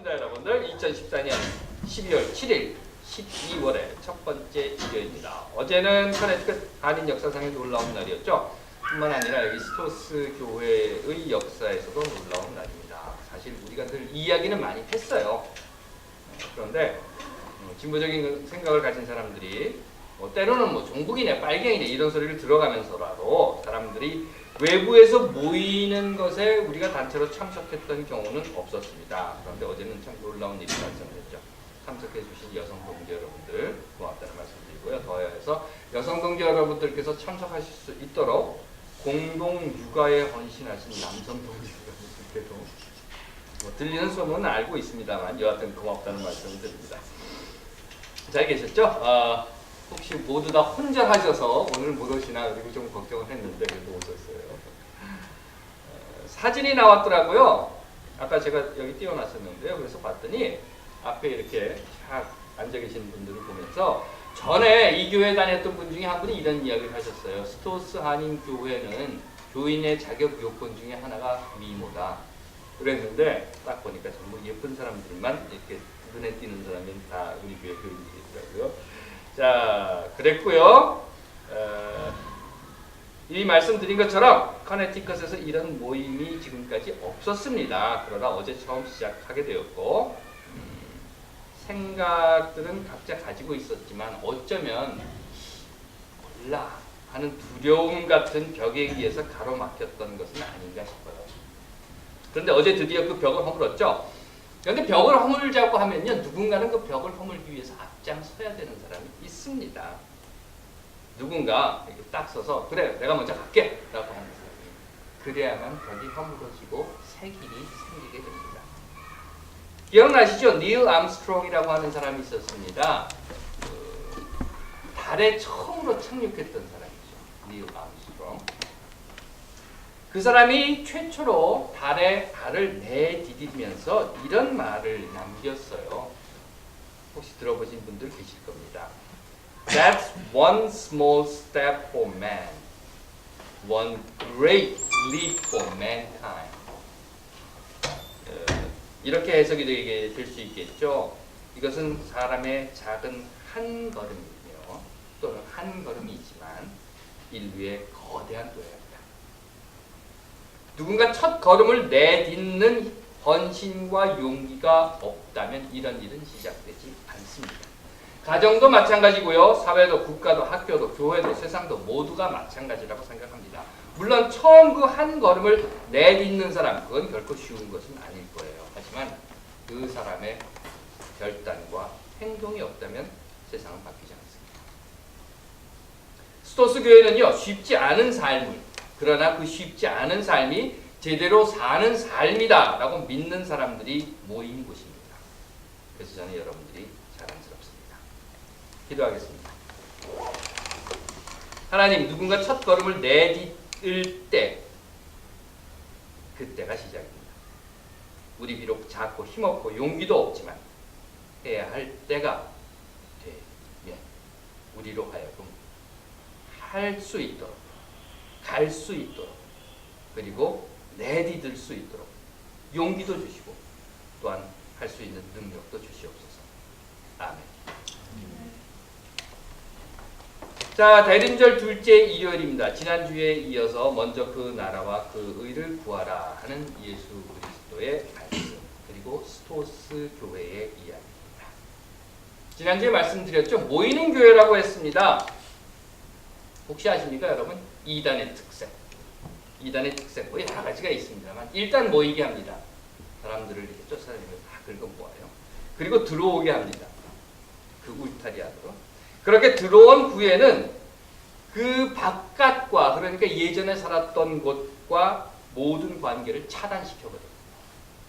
반갑습니다 여러분들. 2014년 12월 7일 12월의 첫 번째 일요일입니다. 어제는 커네티컷 한인 역사상에 놀라운 날이었죠. 뿐만 아니라 여기 스토스 교회의 역사에서도 놀라운 날입니다. 사실 우리가 늘 이야기는 많이 했어요. 그런데 진보적인 생각을 가진 사람들이 때로는 종북이네 빨갱이네 이런 소리를 들어가면서라도 사람들이 외부에서 모이는 것에 우리가 단체로 참석했던 경우는 없었습니다. 그런데 어제는 참 놀라운 일이 발생했죠. 참석해 주신 여성 동지 여러분들 고맙다는 말씀드리고요. 더해서 여성 동지 여러분들께서 참석하실 수 있도록 공동 육아에 헌신하신 남성 동지 여러분들께도 들리는 소문은 알고 있습니다만 여하튼 고맙다는 말씀을 드립니다. 잘 계셨죠? 혹시 모두 다 혼자 하셔서 오늘 못 오시나 그리고 좀 걱정을 했는데 그래도 오셨어요. 사진이 나왔더라고요. 아까 제가 여기 띄워놨었는데요. 그래서 봤더니 앞에 이렇게 쫙 앉아 계신 분들을 보면서 전에 이 교회 다녔던 분 중에 한 분이 이런 이야기를 하셨어요. 스토스 한인 교회는 교인의 자격 요건 중에 하나가 미모다. 그랬는데 딱 보니까 전부 예쁜 사람들만 이렇게 눈에 띄는 사람은 다 우리 교회 교인들이더라고요. 자, 그랬고요. 이 말씀드린 것처럼 커네티컷에서 이런 모임이 지금까지 없었습니다. 그러나 어제 처음 시작하게 되었고 생각들은 각자 가지고 있었지만 어쩌면 몰라 하는 두려움 같은 벽에 의해서 가로막혔던 것은 아닌가 싶어요. 그런데 어제 드디어 그 벽을 허물었죠. 그런데 벽을 허물자고 하면요, 누군가는 그 벽을 허물기 위해서 앞장서야 되는 사람이 있습니다. 누군가 이렇게 딱 서서 그래 내가 먼저 갈게 라고 하는 사람이 그래야만 벽이 허물어지고 새 길이 생기게 됩니다. 기억나시죠? 닐 암스트롱이라고 하는 사람이 있었습니다. 달에 처음으로 착륙했던 사람이죠. 닐 암스트롱. 그 사람이 최초로 달에 발을 내디디면서 이런 말을 남겼어요. 혹시 들어보신 분들 계실 겁니다. That's one small step for man, one great leap for mankind. 이렇게 해석이 되게 될 수 있겠죠. 이것은 사람의 작은 한 걸음이며 또는 한 걸음이지만 인류의 거대한 도약입니다. 누군가 첫 걸음을 내딛는 헌신과 용기가 없다면 이런 일은 시작되지 않습니다. 가정도 마찬가지고요. 사회도 국가도 학교도 교회도 세상도 모두가 마찬가지라고 생각합니다. 물론 처음 그 한 걸음을 내딛는 사람 그건 결코 쉬운 것은 아닐 거예요. 하지만 그 사람의 결단과 행동이 없다면 세상은 바뀌지 않습니다. 스토스 교회는요. 쉽지 않은 삶을 그러나 그 쉽지 않은 삶이 제대로 사는 삶이다 라고 믿는 사람들이 모인 곳입니다. 그래서 저는 여러분들이 자랑스럽습니다. 기도하겠습니다. 하나님, 누군가 첫 걸음을 내딛을 때 그때가 시작입니다. 우리 비록 작고 힘없고 용기도 없지만 해야 할 때가 되면 우리로 하여금 할 수 있도록 갈 수 있도록 그리고 내디딜 수 있도록 용기도 주시고 또한 할 수 있는 능력도 주시옵소서. 아멘. 자, 대림절 둘째 일요일입니다. 지난주에 이어서 먼저 그 나라와 그 의를 구하라 하는 예수 그리스도의 말씀 그리고 스토스 교회의 이야기입니다. 지난주에 말씀드렸죠. 모이는 교회라고 했습니다. 혹시 아십니까 여러분? 이단의 특색. 이단의 특색 뭐 여러 가지가 있습니다만 일단 모이게 합니다. 사람들을 이렇게 쫓아다니면서 다 긁어모아요. 그리고 들어오게 합니다. 그 울타리 안으로. 그렇게 들어온 후에는 그 바깥과 그러니까 예전에 살았던 곳과 모든 관계를 차단시켜버립니다.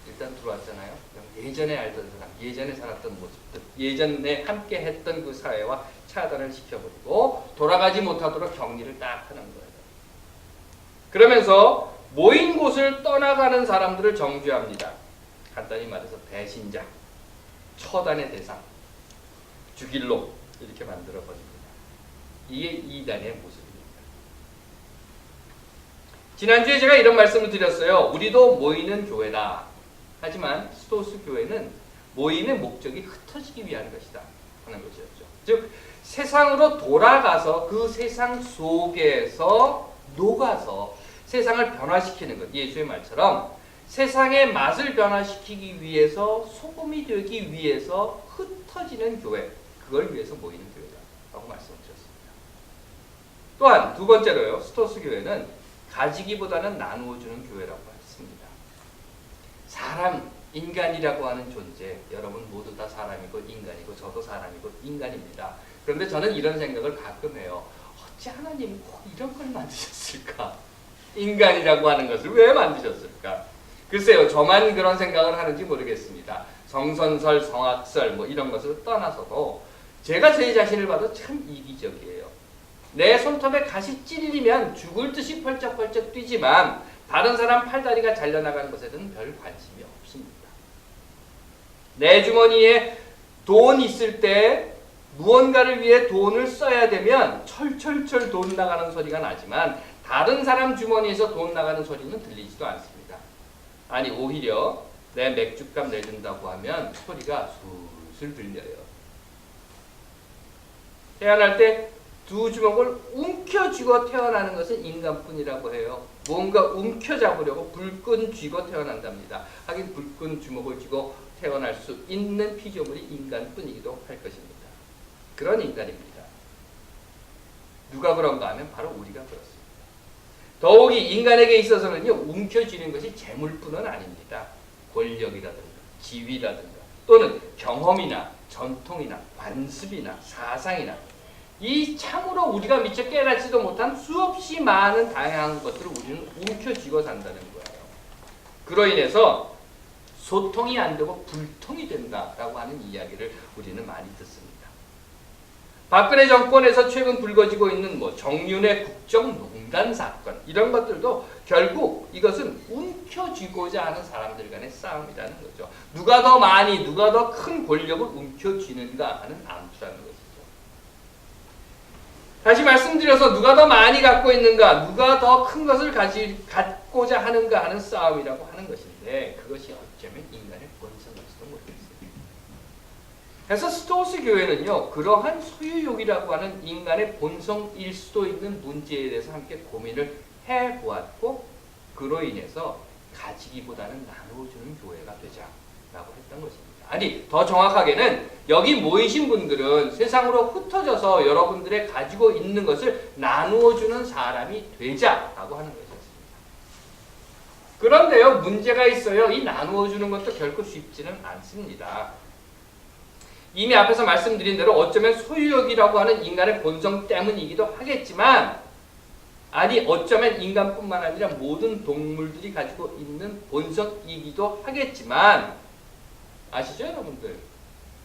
일단 들어왔잖아요. 예전에 알던 사람, 예전에 살았던 모습들, 예전에 함께 했던 그 사회와 차단을 시켜버리고 돌아가지 못하도록 격리를 딱 하는 거예요. 그러면서 모인 곳을 떠나가는 사람들을 정죄합니다. 간단히 말해서 배신자, 처단의 대상, 죽일 놈 이렇게 만들어 버립니다. 이게 이단의 모습입니다. 지난주에 제가 이런 말씀을 드렸어요. 우리도 모이는 교회다. 하지만 스토스 교회는 모임의 목적이 흩어지기 위한 것이다 하는 것이었죠. 즉 세상으로 돌아가서 그 세상 속에서 녹아서 세상을 변화시키는 것. 예수의 말처럼 세상의 맛을 변화시키기 위해서 소금이 되기 위해서 흩어지는 교회. 그걸 위해서 모이는 교회다라고 말씀드렸습니다. 또한 두 번째로요. 스토스 교회는 가지기보다는 나누어주는 교회라고 했습니다. 사람, 인간이라고 하는 존재, 여러분 모두 다 사람이고 인간이고 저도 사람이고 인간입니다. 그런데 저는 이런 생각을 가끔 해요. 어찌 하나님은 꼭 이런 걸 만드셨을까? 인간이라고 하는 것을 왜 만드셨을까? 글쎄요, 저만 그런 생각을 하는지 모르겠습니다. 성선설, 성악설 뭐 이런 것을 떠나서도 제가 제 자신을 봐도 참 이기적이에요. 내 손톱에 가시 찔리면 죽을 듯이 펄쩍펄쩍 뛰지만 다른 사람 팔다리가 잘려나가는 것에는 별 관심이 없습니다. 내 주머니에 돈 있을 때 무언가를 위해 돈을 써야 되면 철철철 돈 나가는 소리가 나지만 다른 사람 주머니에서 돈 나가는 소리는 들리지도 않습니다. 아니 오히려 내 맥주값 내준다고 하면 소리가 술술 들려요. 태어날 때 두 주먹을 움켜쥐고 태어나는 것은 인간뿐이라고 해요. 뭔가 움켜잡으려고 불끈 쥐고 태어난답니다. 하긴 불끈 주먹을 쥐고 태어날 수 있는 피조물이 인간뿐이기도 할 것입니다. 그런 인간입니다. 누가 그런가 하면 바로 우리가 그렇습니다. 더욱이 인간에게 있어서는요, 움켜쥐는 것이 재물뿐은 아닙니다. 권력이라든가 지위라든가 또는 경험이나 전통이나 관습이나 사상이나 이 참으로 우리가 미처 깨닫지도 못한 수없이 많은 다양한 것들을 우리는 움켜쥐고 산다는 거예요. 그로 인해서 소통이 안 되고 불통이 된다라고 하는 이야기를 우리는 많이 듣습니다. 박근혜 정권에서 최근 불거지고 있는 정윤회 국정농단 사건 이런 것들도 결국 이것은 움켜쥐고자 하는 사람들 간의 싸움이라는 거죠. 누가 더 많이 누가 더 큰 권력을 움켜쥐는가 하는 암투라는 것이죠. 다시 말씀드려서 누가 더 많이 갖고 있는가 누가 더 큰 것을 갖고자 하는가 하는 싸움이라고 하는 것인데 그것이 어쩌면 인간의 본성일지도 모르겠어요. 그래서 스토스 교회는요, 그러한 소유욕이라고 하는 인간의 본성일 수도 있는 문제에 대해서 함께 고민을 해보았고, 그로 인해서 가지기보다는 나누어주는 교회가 되자라고 했던 것입니다. 아니, 더 정확하게는 여기 모이신 분들은 세상으로 흩어져서 여러분들의 가지고 있는 것을 나누어주는 사람이 되자라고 하는 것이었습니다. 그런데요, 문제가 있어요. 이 나누어주는 것도 결코 쉽지는 않습니다. 이미 앞에서 말씀드린 대로 어쩌면 소유욕이라고 하는 인간의 본성 때문이기도 하겠지만, 아니 어쩌면 인간뿐만 아니라 모든 동물들이 가지고 있는 본성이기도 하겠지만, 아시죠 여러분들?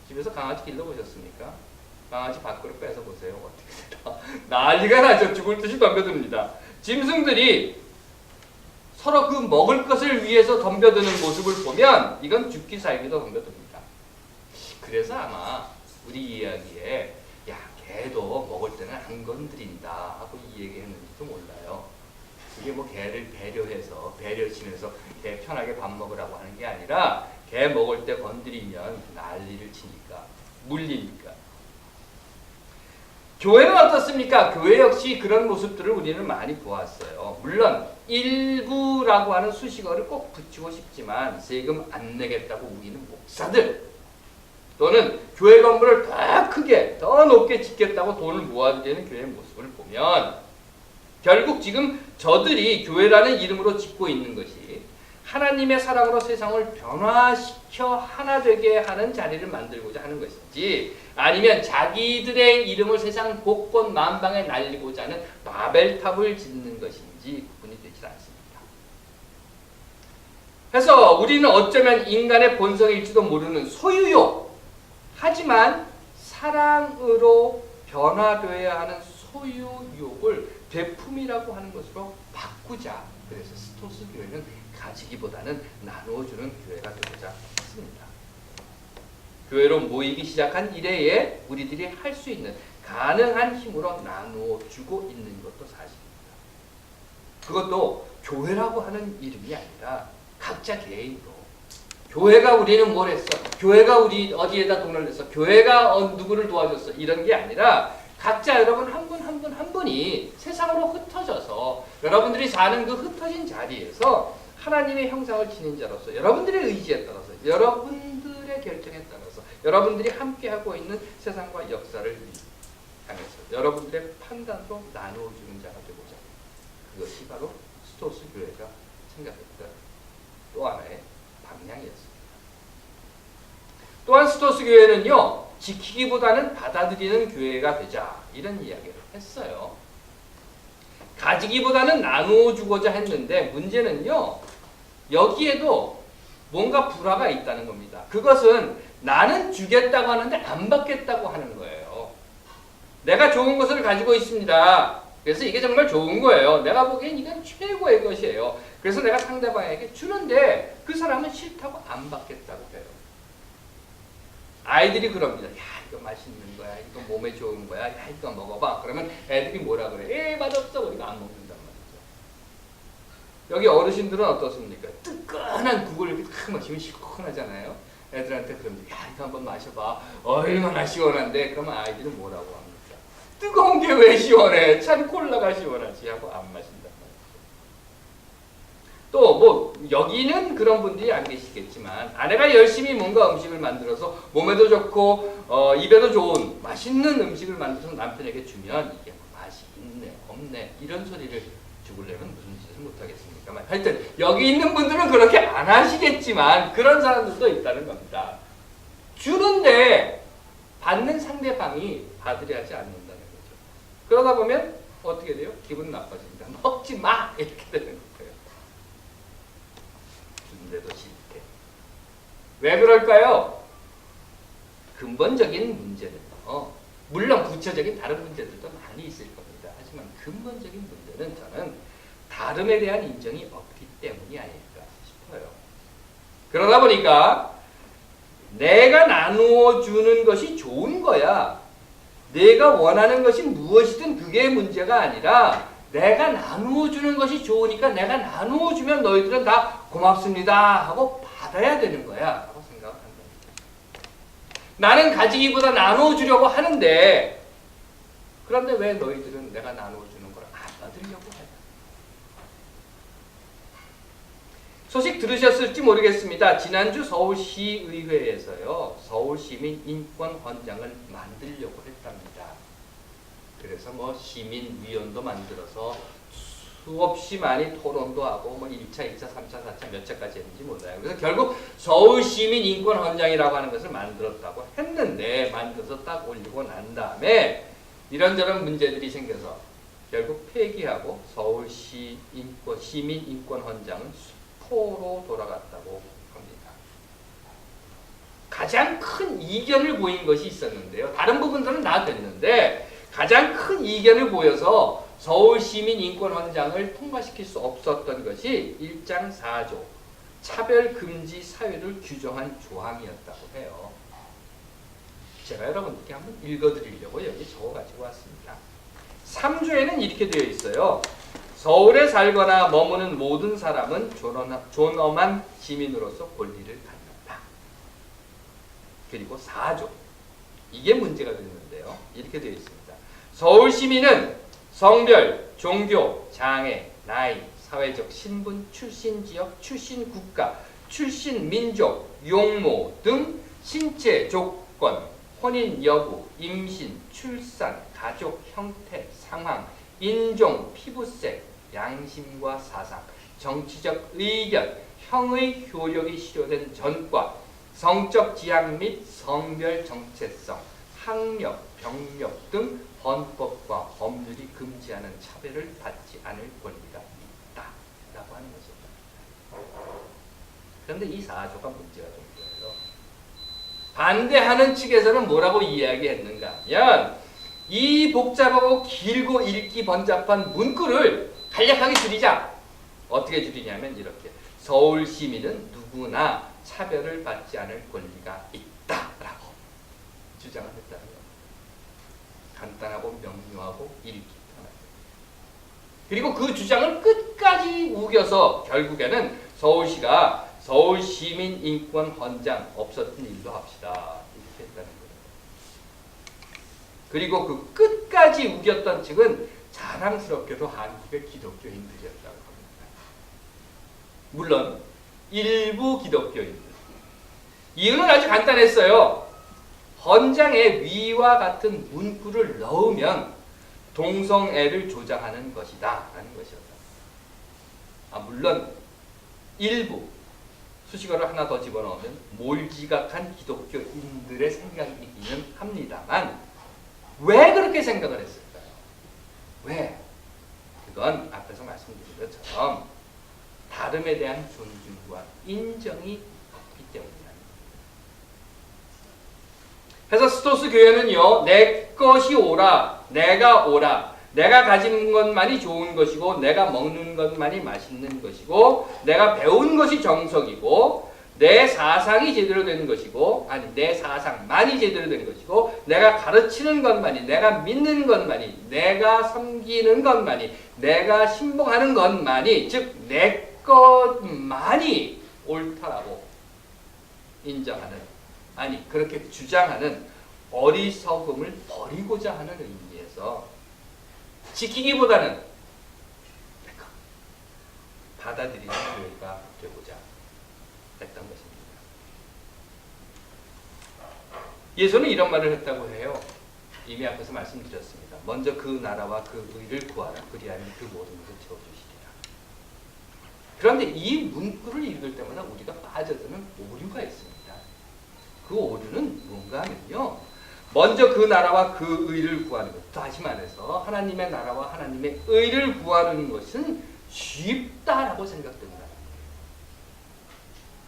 집에서 강아지 길러보셨습니까? 강아지 밖으로 빼서 보세요. 어떻게 난리가 나죠. 죽을 듯이 덤벼듭니다. 짐승들이 서로 그 먹을 것을 위해서 덤벼드는 모습을 보면 이건 죽기 살기도 덤벼듭니다. 그래서 아마 우리 이야기에 야 개도 먹을 때는 안 건드린다 하고 이 얘기했는지도 몰라요. 이게 뭐 개를 배려해서 배려치면서 개 편하게 밥 먹으라고 하는 게 아니라 개 먹을 때 건드리면 난리를 치니까 물리니까. 교회는 어떻습니까? 교회 역시 그런 모습들을 우리는 많이 보았어요. 물론 일부라고 하는 수식어를 꼭 붙이고 싶지만 세금 안 내겠다고 우기는 목사들 또는 교회 건물을 더 크게 더 높게 짓겠다고 돈을 모아대는 교회의 모습을 보면 결국 지금 저들이 교회라는 이름으로 짓고 있는 것이 하나님의 사랑으로 세상을 변화시켜 하나 되게 하는 자리를 만들고자 하는 것인지 아니면 자기들의 이름을 세상 곳곳 만방에 날리고자 하는 바벨탑을 짓는 것인지 구분이 되지 않습니다. 그래서 우리는 어쩌면 인간의 본성일지도 모르는 소유욕, 하지만 사랑으로 변화되어야 하는 소유욕을 되품이라고 하는 것으로 바꾸자. 그래서 스토스 교회는 가지기보다는 나누어주는 교회가 되고자 했습니다. 교회로 모이기 시작한 이래에 우리들이 할 수 있는 가능한 힘으로 나누어주고 있는 것도 사실입니다. 그것도 교회라고 하는 이름이 아니라 각자 개인으로 교회가 우리는 뭘 했어? 교회가 우리 어디에다 돈을 냈어? 교회가 누구를 도와줬어? 이런 게 아니라 각자 여러분 한 분 한 분 한 분이 세상으로 흩어져서 여러분들이 사는 그 흩어진 자리에서 하나님의 형상을 지닌 자로서 여러분들의 의지에 따라서 여러분들의 결정에 따라서 여러분들이 함께하고 있는 세상과 역사를 향해서 여러분들의 판단으로 나누어주는 자가 되고자 그것이 바로 스토스 교회가 생각했던 또 하나의 방향이었습니다. 또한 스토스 교회는요, 지키기보다는 받아들이는 교회가 되자 이런 이야기를 했어요. 가지기보다는 나누어 주고자 했는데 문제는요, 여기에도 뭔가 불화가 있다는 겁니다. 그것은 나는 주겠다고 하는데 안 받겠다고 하는 거예요. 내가 좋은 것을 가지고 있습니다. 그래서 이게 정말 좋은 거예요. 내가 보기엔 이건 최고의 것이에요. 그래서 내가 상대방에게 주는데 그 사람은 싫다고 안 받겠다고 해요. 아이들이 그럽니다. 야, 이거 맛있는 거야. 이거 몸에 좋은 거야. 야, 이거 먹어봐. 그러면 애들이 뭐라 그래? 맛없어. 우리가 안 먹는단 말이죠. 여기 어르신들은 어떻습니까? 뜨끈한 국을 이렇게 탁 마시면 시원하잖아요. 애들한테 그럽니다. 야, 이거 한번 마셔봐. 얼마나 시원한데. 그러면 아이들은 뭐라고 합니까? 뜨거운 게 왜 시원해? 참 콜라가 시원하지 하고 안 마신단 말이죠. 또 뭐 여기는 그런 분들이 안 계시겠지만 아내가 열심히 뭔가 음식을 만들어서 몸에도 좋고 입에도 좋은 맛있는 음식을 만들어서 남편에게 주면 이게 뭐 맛이 있네 없네 이런 소리를 죽으려면 무슨 짓을 못하겠습니까? 하여튼 여기 있는 분들은 그렇게 안 하시겠지만 그런 사람들도 있다는 겁니다. 주는데 받는 상대방이 받으려 하지 않는다는 거죠. 그러다 보면 어떻게 돼요? 기분 나빠집니다. 먹지 마! 이렇게 되는 거예요. 주는데도 싫대. 왜 그럴까요? 근본적인 문제는요. 물론 구체적인 다른 문제들도 많이 있을 겁니다. 하지만 근본적인 문제는 저는 다름에 대한 인정이 없기 때문이 아닐까 싶어요. 그러다 보니까 내가 나누어 주는 것이 좋은 거야. 내가 원하는 것이 무엇이든 그게 문제가 아니라 내가 나누어 주는 것이 좋으니까 내가 나누어 주면 너희들은 다 고맙습니다 하고 받아야 되는 거야 라고 생각을 한다. 나는 가지기보다 나누어 주려고 하는데 그런데 왜 너희들은 내가 나누어 주는 걸 안 받으려고 해? 소식 들으셨을지 모르겠습니다. 지난주 서울시의회에서요. 서울시민인권헌장을 만들려고 했답니다. 그래서 뭐 시민위원도 만들어서 수없이 많이 토론도 하고 뭐 1차, 2차, 3차, 4차 몇 차까지 했는지 몰라요. 그래서 결국 서울시민인권헌장이라고 하는 것을 만들었다고 했는데 만들어서 딱 올리고 난 다음에 이런저런 문제들이 생겨서 결국 폐기하고 시민인권헌장은 수포로 돌아갔다고 합니다. 가장 큰 이견을 보인 것이 있었는데요. 다른 부분들은 다 됐는데 가장 큰 이견을 보여서 서울시민인권헌장을 통과시킬 수 없었던 것이 1장 4조 차별금지 사유를 규정한 조항이었다고 해요. 제가 여러분께 한번 읽어드리려고 여기 적어가지고 왔습니다. 3조에는 이렇게 되어 있어요. 서울에 살거나 머무는 모든 사람은 존엄한 시민으로서 권리를 갖는다. 그리고 4조 이게 문제가 됐는데요. 이렇게 되어 있습니다. 서울 시민은 성별, 종교, 장애, 나이, 사회적 신분, 출신 지역, 출신 국가, 출신 민족, 용모 등 신체 조건, 혼인 여부, 임신, 출산, 가족 형태, 상황, 인종, 피부색, 양심과 사상, 정치적 의견, 형의 효력이 실효된 전과, 성적 지향 및 성별 정체성, 학력, 병력 등 헌법과 법률이 금지하는 차별을 받지 않을 권리가 있다라고 하는 것입니다. 그런데 이 4조가 문제가 좀 있어요. 반대하는 측에서는 뭐라고 이야기했는가 하면 이 복잡하고 길고 읽기 번잡한 문구를 간략하게 줄이자. 어떻게 줄이냐면 이렇게 서울 시민은 누구나 차별을 받지 않을 권리가 있다라고 주장을 했다는 겁니다. 간단하고 명료하고 읽기 편하게. 그리고 그 주장을 끝까지 우겨서 결국에는 서울시가 서울시민인권헌장 없었던 일로 합시다. 이렇게 했다는 거예요. 그리고 그 끝까지 우겼던 측은 자랑스럽게도 한국의 기독교인들이었다고 합니다. 물론 일부 기독교인들. 이유는 아주 간단했어요. 헌장에 위와 같은 문구를 넣으면 동성애를 조장하는 것이다 라는 것이었다. 물론 일부 수식어를 하나 더 집어넣으면 몰지각한 기독교인들의 생각이기는 합니다만 왜 그렇게 생각을 했을까요? 왜? 그건 앞에서 말씀드린 것처럼 다름에 대한 존중과 인정이 없기 때문이다. 그래서 스토스 교회는요, 내 것이 옳아, 내가 옳아, 내가 가진 것만이 좋은 것이고, 내가 먹는 것만이 맛있는 것이고, 내가 배운 것이 정석이고, 내 사상이 제대로 된 것이고, 아니 내 사상만이 제대로 된 것이고, 내가 가르치는 것만이, 내가 믿는 것만이, 내가 섬기는 것만이, 내가 신봉하는 것만이, 즉 내 것만이 옳다라고 인정하는, 아니 그렇게 주장하는 어리석음을 버리고자 하는 의미에서 지키기보다는 받아들이는 교회가 되고자 했던 것입니다. 예수는 이런 말을 했다고 해요. 이미 앞에서 말씀드렸습니다. 먼저 그 나라와 그 의를 구하라. 그리하면 그 모든 것을 채워주시리라. 그런데 이 문구를 읽을 때마다 우리가 빠져드는 오류가 있습니다. 그 오류는 뭔가 하면요, 먼저 그 나라와 그 의를 구하는 것. 다시 말해서 하나님의 나라와 하나님의 의를 구하는 것은 쉽다라고 생각됩니다.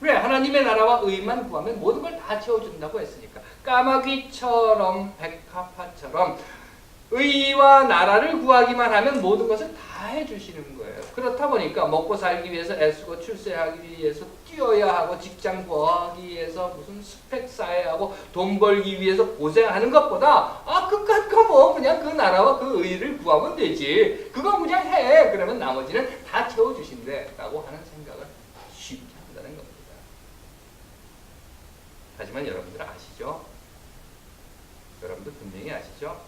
왜? 하나님의 나라와 의만 구하면 모든 걸 다 채워준다고 했으니까. 까마귀처럼 백합화처럼 의와 나라를 구하기만 하면 모든 것을 다 해주시는 거예요. 그렇다 보니까 먹고 살기 위해서 애쓰고 출세하기 위해서 뛰어야 하고 직장 구하기 위해서 무슨 스펙 쌓아야하고 돈 벌기 위해서 고생하는 것보다 그깟 거 뭐 그냥 그 나라와 그 의를 구하면 되지. 그거 그냥 해. 그러면 나머지는 다 채워주신대 라고 하는 생각을 쉽게 한다는 겁니다. 하지만 여러분들 아시죠? 여러분들 분명히 아시죠?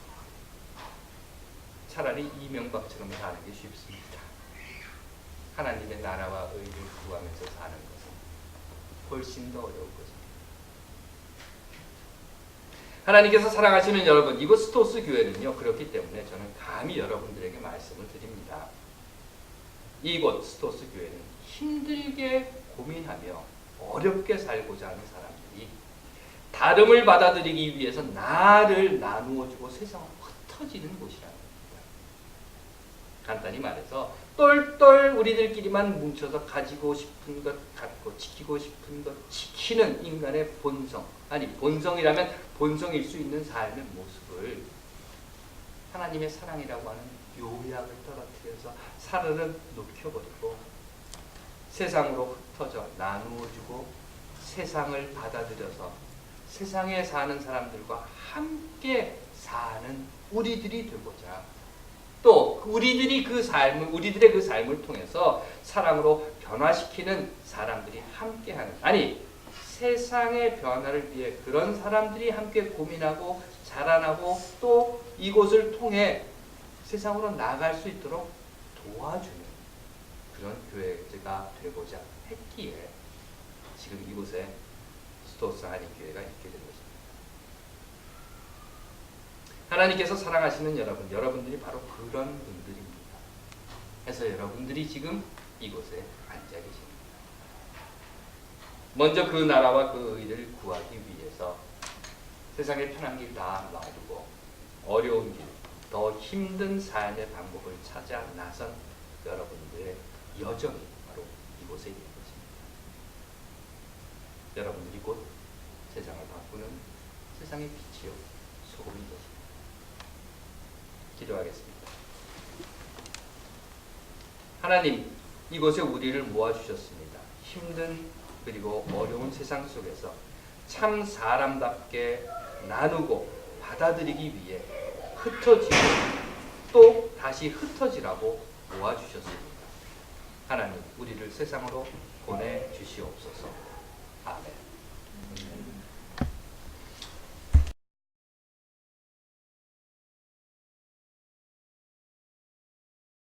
차라리 이명박처럼 사는 게 쉽습니다. 하나님의 나라와 의를 구하면서 사는 것은 훨씬 더 어려운 것입니다. 하나님께서 사랑하시는 여러분, 이곳 스토스 교회는요, 그렇기 때문에 저는 감히 여러분들에게 말씀을 드립니다. 이곳 스토스 교회는 힘들게 고민하며 어렵게 살고자 하는 사람들이 다름을 받아들이기 위해서 나를 나누어주고 세상을 흩어지는 곳이라는 겁니다. 간단히 말해서 똘똘 우리들끼리만 뭉쳐서 가지고 싶은 것 갖고 지키고 싶은 것 지키는 인간의 본성, 아니 본성이라면 본성일 수 있는 삶의 모습을 하나님의 사랑이라고 하는 요약을 떨어뜨려서 사르르 녹여버리고 세상으로 흩어져 나누어주고 세상을 받아들여서 세상에 사는 사람들과 함께 사는 우리들이 되고자, 또 우리들의 그 삶을 통해서 사랑으로 변화시키는 사람들이 함께하는, 아니 세상의 변화를 위해 그런 사람들이 함께 고민하고 자라나고 또 이곳을 통해 세상으로 나아갈 수 있도록 도와주는 그런 교회가 되고자 했기에 지금 이곳에 스토스 한인교회가 있게 된 것입니다. 하나님께서 사랑하시는 여러분, 여러분들이 바로 그런 분들입니다. 그래서 여러분들이 지금 이곳에 앉아 계십니다. 먼저 그 나라와 그 의를 구하기 위해서 세상의 편한 길 다 놔두고 어려운 길, 더 힘든 삶의 방법을 찾아 나선 여러분들의 여정이 바로 이곳에 있는 것입니다. 여러분들이 곧 세상을 바꾸는 세상의 빛이요 소금이 되십니다. 기도하겠습니다. 하나님, 이곳에 우리를 모아주셨습니다. 힘든 그리고 어려운 세상 속에서 참 사람답게 나누고 받아들이기 위해 흩어지고 또 다시 흩어지라고 모아주셨습니다. 하나님 우리를 세상으로 보내주시옵소서. 아멘.